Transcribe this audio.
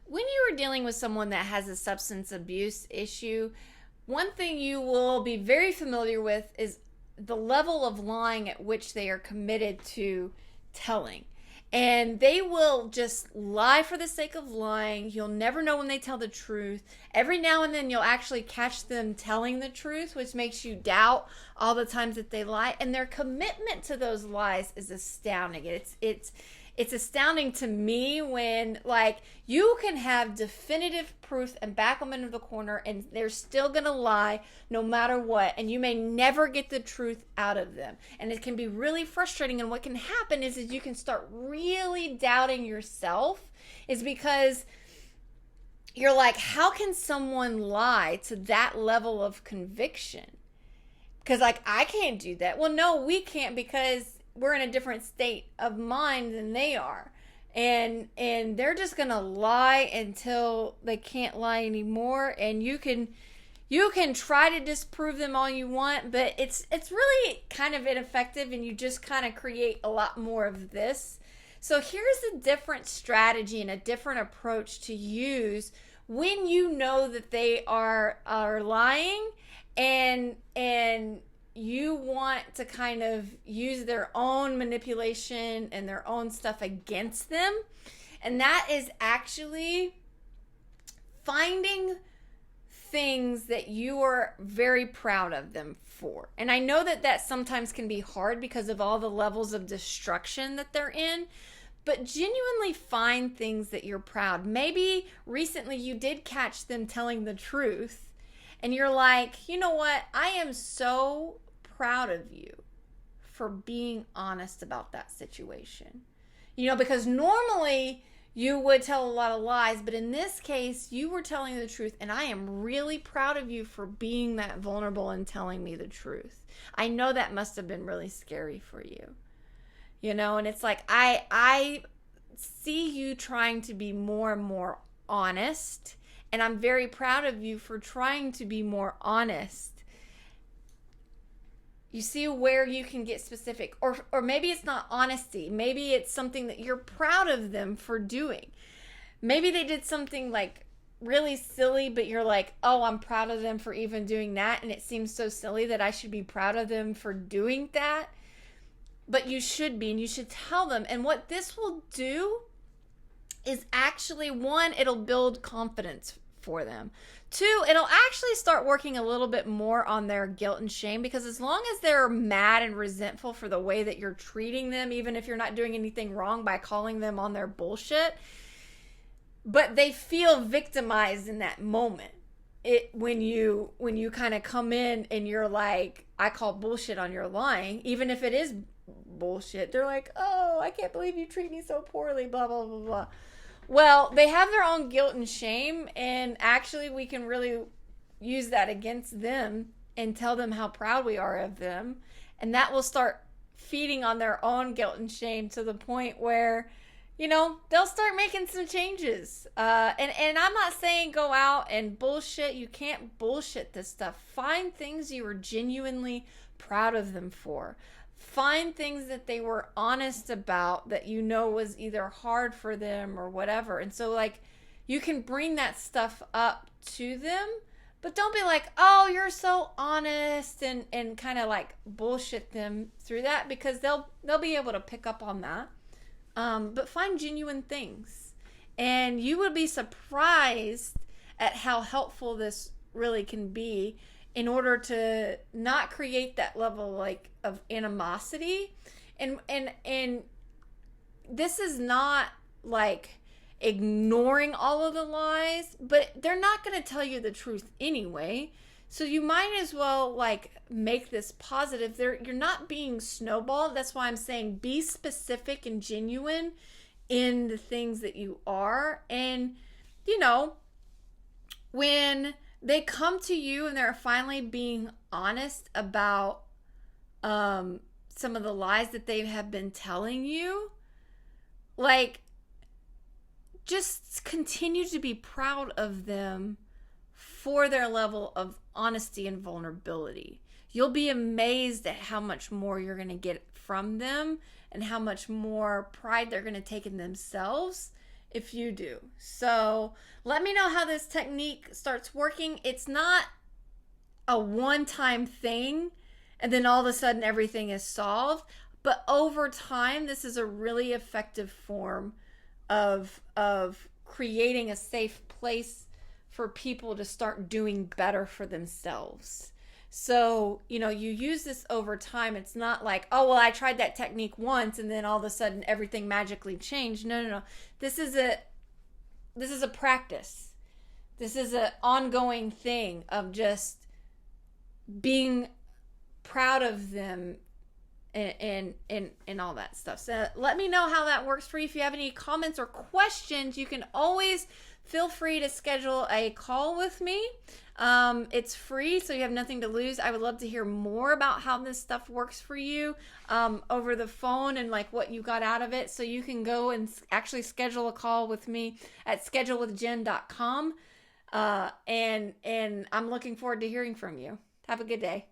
When you are dealing with someone that has a substance abuse issue, one thing you will be very familiar with is the level of lying at which they are committed to telling. And they will just lie for the sake of lying. You'll never know when they tell the truth. Every now and then you'll actually catch them telling the truth, which makes you doubt all the times that they lie. And their commitment to those lies is astounding. It's astounding to me when, like, you can have definitive proof and back them into the corner and they're still gonna lie no matter what, and you may never get the truth out of them, and it can be really frustrating. And what can happen is you can start really doubting yourself, is because you're like, how can someone lie to that level of conviction? Because, like, I can't do that. Well, no, we can't, because we're in a different state of mind than they are. And they're just gonna lie until they can't lie anymore. And you can try to disprove them all you want, but it's really kind of ineffective, and you just kind of create a lot more of this. So here's a different strategy and a different approach to use when you know that they are lying, and you want to kind of use their own manipulation and their own stuff against them. And that is actually finding things that you are very proud of them for. And I know that sometimes can be hard because of all the levels of destruction that they're in, but genuinely find things that you're proud. Maybe recently you did catch them telling the truth, and you're like, you know what? I am so proud of you for being honest about that situation. Because normally you would tell a lot of lies, but in this case, you were telling the truth, and I am really proud of you for being that vulnerable and telling me the truth. I know that must have been really scary for you. And it's like, I see you trying to be more and more honest, and I'm very proud of you for trying to be more honest. You see where you can get specific, or maybe it's not honesty. Maybe it's something that you're proud of them for doing. Maybe they did something like really silly, but you're like, oh, I'm proud of them for even doing that, and it seems so silly that I should be proud of them for doing that. But you should be, and you should tell them. And what this will do is actually, one, it'll build confidence for them. Two, it'll actually start working a little bit more on their guilt and shame, because as long as they're mad and resentful for the way that you're treating them, even if you're not doing anything wrong by calling them on their bullshit, but they feel victimized in that moment. When you kind of come in and you're like, I call bullshit on your lying, even if it is bullshit, they're like, oh, I can't believe you treat me so poorly, blah, blah, blah, blah. Well, they have their own guilt and shame, and actually we can really use that against them and tell them how proud we are of them, and that will start feeding on their own guilt and shame to the point where, they'll start making some changes. And I'm not saying go out and bullshit. You can't bullshit this stuff. Find things you are genuinely proud of them for. Find things that they were honest about that was either hard for them or whatever. And so, like, you can bring that stuff up to them, but don't be like, oh, you're so honest, and kind of like bullshit them through that, because they'll be able to pick up on that. But find genuine things, and you would be surprised at how helpful this really can be in order to not create that level like of animosity. And this is not like ignoring all of the lies, but they're not going to tell you the truth anyway. So you might as well like make this positive. You're not being snowballed. That's why I'm saying be specific and genuine in the things that you are. And when they come to you and they're finally being honest about some of the lies that they have been telling you, like, just continue to be proud of them for their level of honesty and vulnerability. You'll be amazed at how much more you're going to get from them, and how much more pride they're going to take in themselves if you do. So let me know how this technique starts working. It's not a one-time thing and then all of a sudden everything is solved, but over time this is a really effective form of creating a safe place for people to start doing better for themselves. So, you use this over time. It's not like, oh, well, I tried that technique once and then all of a sudden everything magically changed. No, no, no. This is a practice. This is an ongoing thing of just being proud of them and all that stuff. So let me know how that works for you. If you have any comments or questions, you can always feel free to schedule a call with me. It's free, so you have nothing to lose. I would love to hear more about how this stuff works for you over the phone and like what you got out of it. So you can go and actually schedule a call with me at schedulewithjen.com. And I'm looking forward to hearing from you. Have a good day.